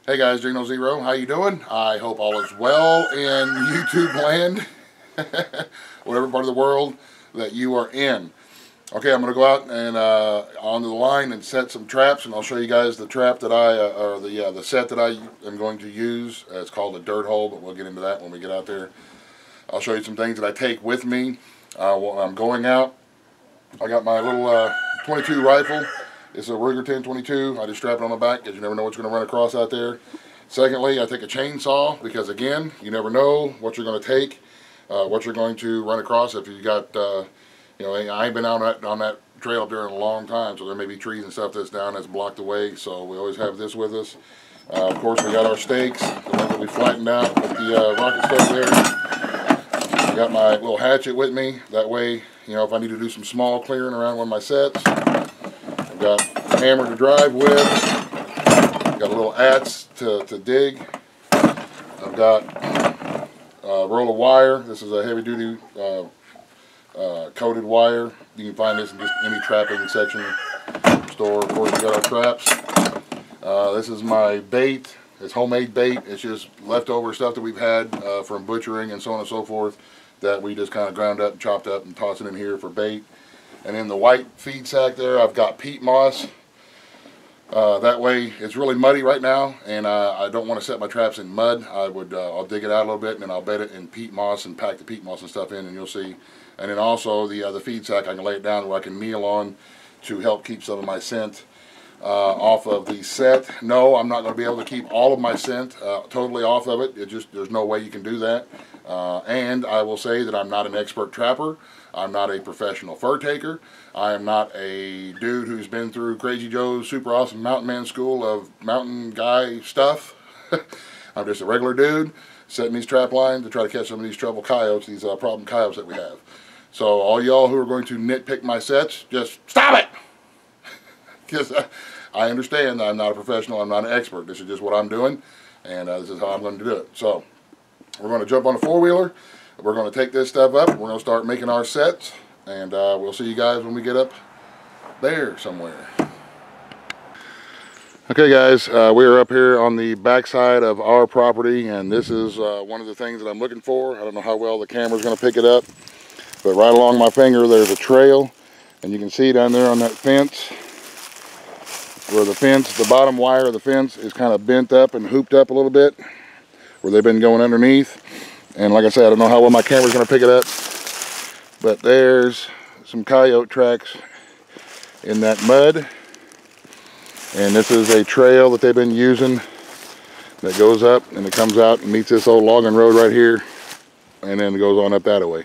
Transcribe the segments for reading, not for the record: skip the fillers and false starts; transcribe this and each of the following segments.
Hey guys, Gino Zero, how you doing? I hope all is well in YouTube land, whatever part of the world that you are in. Okay, I'm going to go out and onto the line and set some traps, and I'll show you guys the trap that the set that I am going to use. It's called a dirt hole, but we'll get into that when we get out there. I'll show you some things that I take with me while I'm going out. I got my little 22 rifle. It's a Ruger 10/22. I just strap it on the back because you never know what you're going to run across out there. Secondly, I take a chainsaw because, again, you never know what you're going to take, what you're going to run across. If you got, you know, I ain't been on that trail up there in a long time, so there may be trees and stuff that's down that's blocked away. So we always have this with us. Of course, we got our stakes, the ones that we flattened out with the rocket stove there. I got my little hatchet with me. That way, you know, if I need to do some small clearing around one of my sets. Got a hammer to drive with, got a little adze to dig, I've got a roll of wire. This is a heavy duty coated wire. You can find this in just any trapping section store. Of course, we got our traps. This is my bait. It's homemade bait. It's just leftover stuff that we've had from butchering and so on and so forth that we just kind of ground up and chopped up and toss it in here for bait. And in the white feed sack there, I've got peat moss. That way, it's really muddy right now, and I don't want to set my traps in mud. I'll dig it out a little bit, and then I'll bed it in peat moss and pack the peat moss and stuff in, and you'll see. And then also the feed sack, I can lay it down where I can kneel on to help keep some of my scent off of the set. No, I'm not going to be able to keep all of my scent totally off of it. There's no way you can do that. And I will say that I'm not an expert trapper. I'm not a professional fur taker. I am not a dude who's been through Crazy Joe's super awesome mountain man school of mountain guy stuff. I'm just a regular dude setting these trap lines to try to catch some of these trouble coyotes, these problem coyotes that we have. So all y'all who are going to nitpick my sets, just stop it! Because I understand that I'm not a professional, I'm not an expert. This is just what I'm doing, and this is how I'm going to do it. So we're going to jump on a four-wheeler. We're going to take this stuff up. We're going to start making our sets, and we'll see you guys when we get up there somewhere. Okay, guys, we are up here on the backside of our property, and this is one of the things that I'm looking for. I don't know how well the camera's going to pick it up, but right along my finger there's a trail, and you can see down there on that fence where the bottom wire of the fence is kind of bent up and hooped up a little bit, where they've been going underneath. And like I said, I don't know how well my camera's going to pick it up, but there's some coyote tracks in that mud. And this is a trail that they've been using that goes up and it comes out and meets this old logging road right here, and then it goes on up that way.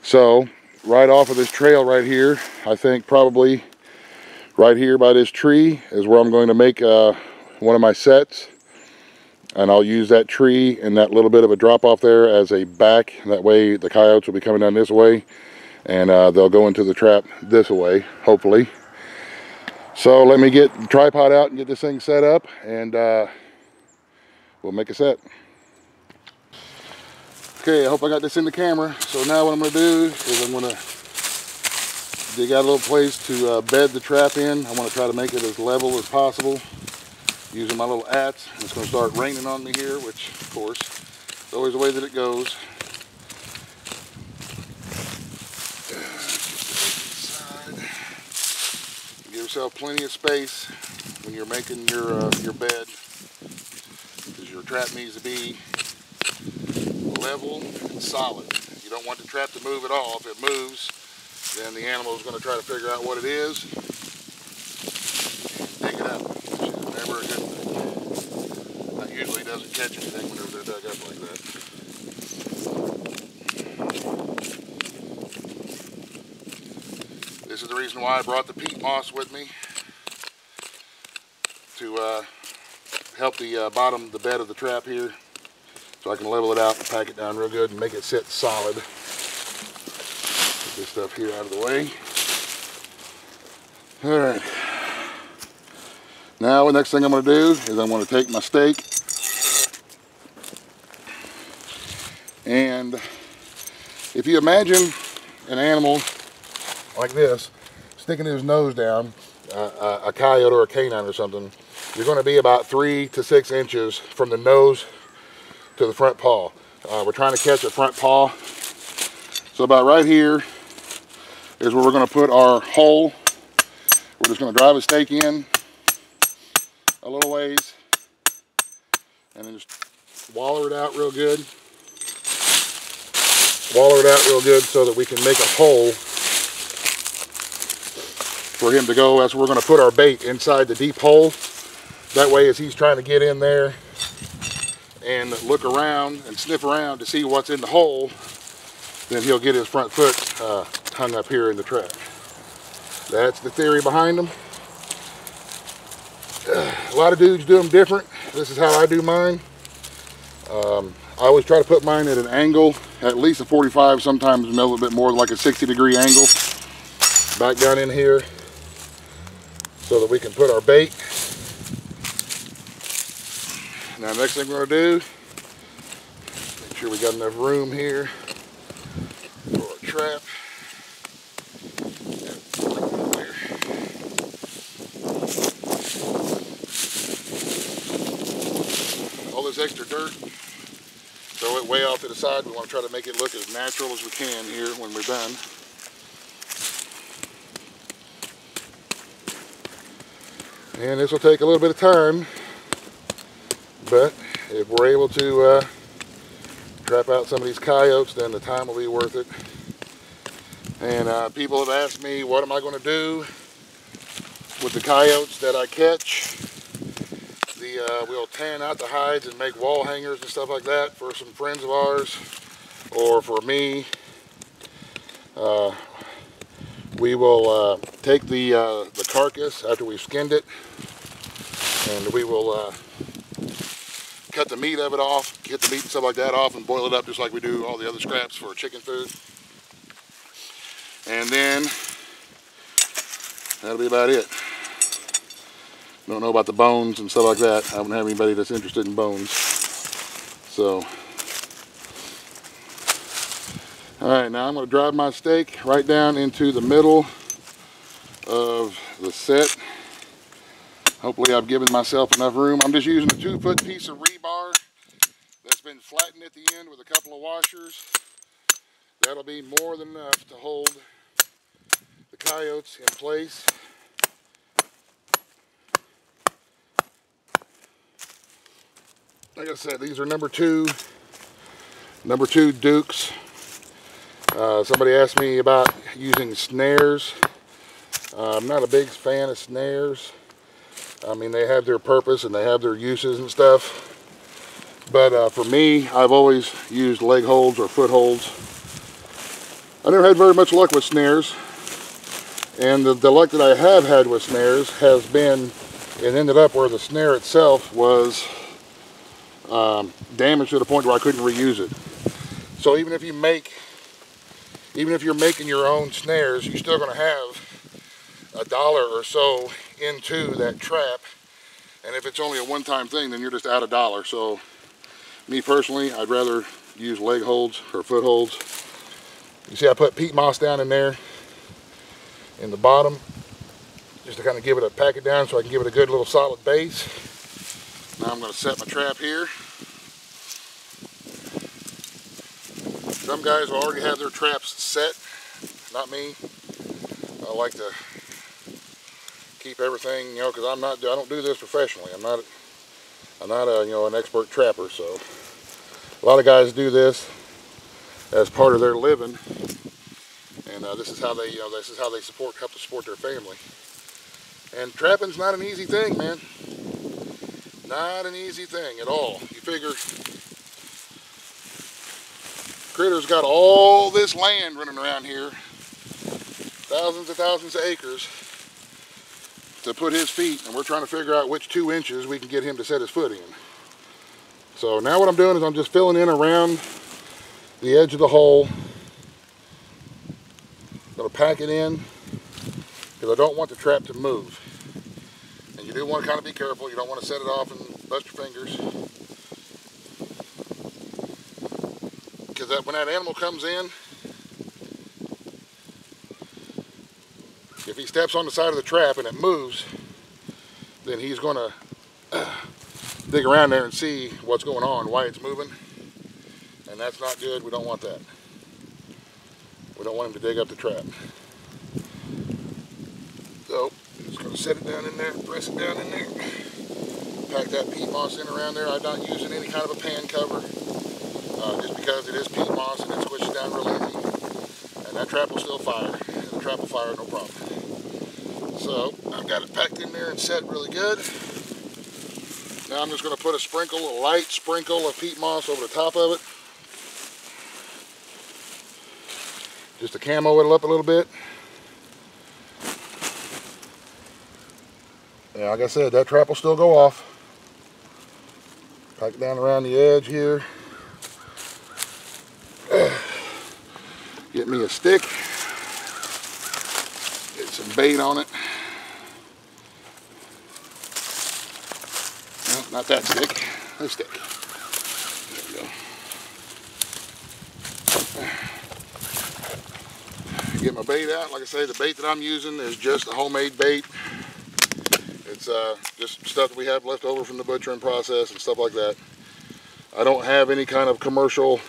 So right off of this trail right here, I think probably right here by this tree is where I'm going to make one of my sets. And I'll use that tree and that little bit of a drop off there as a back. That way the coyotes will be coming down this way, and they'll go into the trap this way, hopefully. So let me get the tripod out and get this thing set up, and we'll make a set. Okay, I hope I got this in the camera. So now what I'm going to do is I'm going to dig out a little place to bed the trap in. I want to try to make it as level as possible, using my little adze. It's going to start raining on me here, which of course is always the way that it goes. Give yourself plenty of space when you're making your bed, because your trap needs to be level and solid. You don't want the trap to move at all. If it moves, then the animal is going to try to figure out what it is and dig it up. Never a good thing. That usually doesn't catch anything whenever they're dug up like that. This is the reason why I brought the peat moss with me, to help the bottom, the bed of the trap here, so I can level it out and pack it down real good and make it sit solid. Get this stuff here out of the way. All right. Now the next thing I'm going to do is I'm going to take my stake, and if you imagine an animal like this sticking his nose down, a coyote or a canine or something, you're going to be about 3 to 6 inches from the nose to the front paw. We're trying to catch a front paw. So about right here is where we're going to put our hole. We're just going to drive a stake in a little ways and then just waller it out real good. Waller it out real good so that we can make a hole for him to go. That's where we're going to put our bait, inside the deep hole. That way, as he's trying to get in there and look around and sniff around to see what's in the hole, then he'll get his front foot hung up here in the trap. That's the theory behind them. A lot of dudes do them different. This is how I do mine. I always try to put mine at an angle, at least a 45, sometimes a little bit more, like a 60-degree angle. Back down in here so that we can put our bait. Now, next thing we're going to do, make sure we got enough room here for our trap. All this extra dirt, throw it way off to the side. We want to try to make it look as natural as we can here when we're done. And this will take a little bit of time, but if we're able to trap out some of these coyotes, then the time will be worth it. And people have asked me, what am I going to do with the coyotes that I catch? We'll tan out the hides and make wall hangers and stuff like that for some friends of ours, or for me. We will take the carcass after we've skinned it, and we will cut the meat of it off, get the meat and stuff like that off, and boil it up just like we do all the other scraps for chicken food. And then that'll be about it. Don't know about the bones and stuff like that. I don't have anybody that's interested in bones. So, all right, now I'm going to drive my stake right down into the middle of the set. Hopefully I've given myself enough room. I'm just using a 2-foot piece of rebar that's been flattened at the end with a couple of washers. That'll be more than enough to hold the coyotes in place. Like I said, these are number two Dukes. Somebody asked me about using snares. I'm not a big fan of snares. I mean, they have their purpose and they have their uses and stuff. But for me, I've always used leg holds or foot holds. I never had very much luck with snares. And the luck that I have had with snares has been, it ended up where the snare itself was damaged to the point where I couldn't reuse it. So even if you're making your own snares, you're still going to have $1 or so into that trap. And if it's only a one-time thing, then you're just out $1. So me personally, I'd rather use leg holds or foot holds. You see I put peat moss down in there in the bottom just to kind of give it a pack it down so I can give it a good little solid base. Now I'm going to set my trap here. Some guys already have their traps set, not me. I like to keep everything, you know, because I don't do this professionally. I'm not a, you know, an expert trapper. So a lot of guys do this as part of their living, and this is how they, you know, this is how they help to support their family. And trapping's not an easy thing, man. Not an easy thing at all. You figure Critter's got all this land running around here, thousands and thousands of acres to put his feet, and we're trying to figure out which 2 inches we can get him to set his foot in. So now what I'm doing is I'm just filling in around the edge of the hole. I'm going to pack it in because I don't want the trap to move. And you do want to kind of be careful. You don't want to set it off and bust your fingers. Because when that animal comes in, if he steps on the side of the trap and it moves, then he's going to dig around there and see what's going on, why it's moving. And that's not good. We don't want that. We don't want him to dig up the trap. So, just going to set it down in there, press it down in there. Pack that peat moss in around there. I'm not using any kind of a pan cover, just because it is peat moss and it squishes down real easy. And that trap will still fire. And the trap will fire, no problem. So, I've got it packed in there and set really good. Now I'm just going to put a light sprinkle of peat moss over the top of it. Just to camo it up a little bit. Yeah, like I said, that trap will still go off. Pack it down around the edge here. Get me a stick. Get some bait on it. No, not that stick. This stick. There we go. Get my bait out. Like I say, the bait that I'm using is just a homemade bait. It's just stuff that we have left over from the butchering process and stuff like that. I don't have any kind of commercial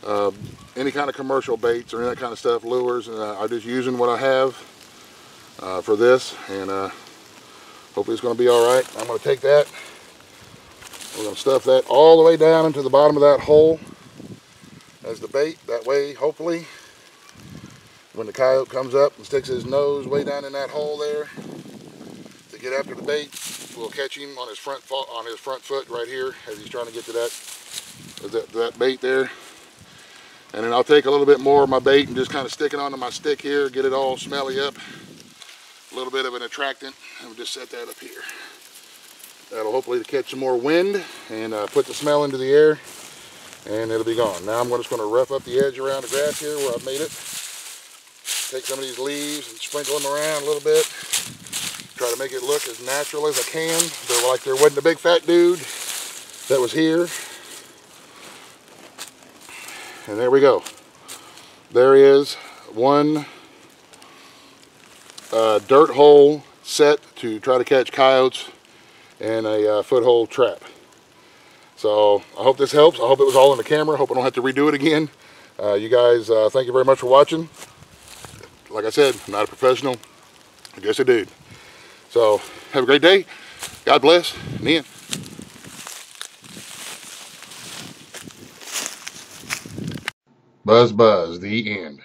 baits or any of that kind of stuff, lures, and I'm just using what I have for this, and hopefully it's going to be all right. I'm going to take that. We're going to stuff that all the way down into the bottom of that hole as the bait. That way, hopefully, when the coyote comes up and sticks his nose way down in that hole there to get after the bait, we'll catch him on his front foot right here as he's trying to get to that bait there. And then I'll take a little bit more of my bait and just kind of stick it onto my stick here, get it all smelly up. A little bit of an attractant, and we'll just set that up here. That'll hopefully catch some more wind and put the smell into the air, and it'll be gone. Now I'm just going to rough up the edge around the grass here where I've made it. Take some of these leaves and sprinkle them around a little bit. Try to make it look as natural as I can. So like there wasn't a big fat dude that was here. And there we go. There is one dirt hole set to try to catch coyotes and a foothold trap. So I hope this helps. I hope it was all in the camera. I hope I don't have to redo it again. You guys, thank you very much for watching. Like I said, I'm not a professional, I'm just a dude. So have a great day. God bless. And Ian. Buzz, buzz, the end.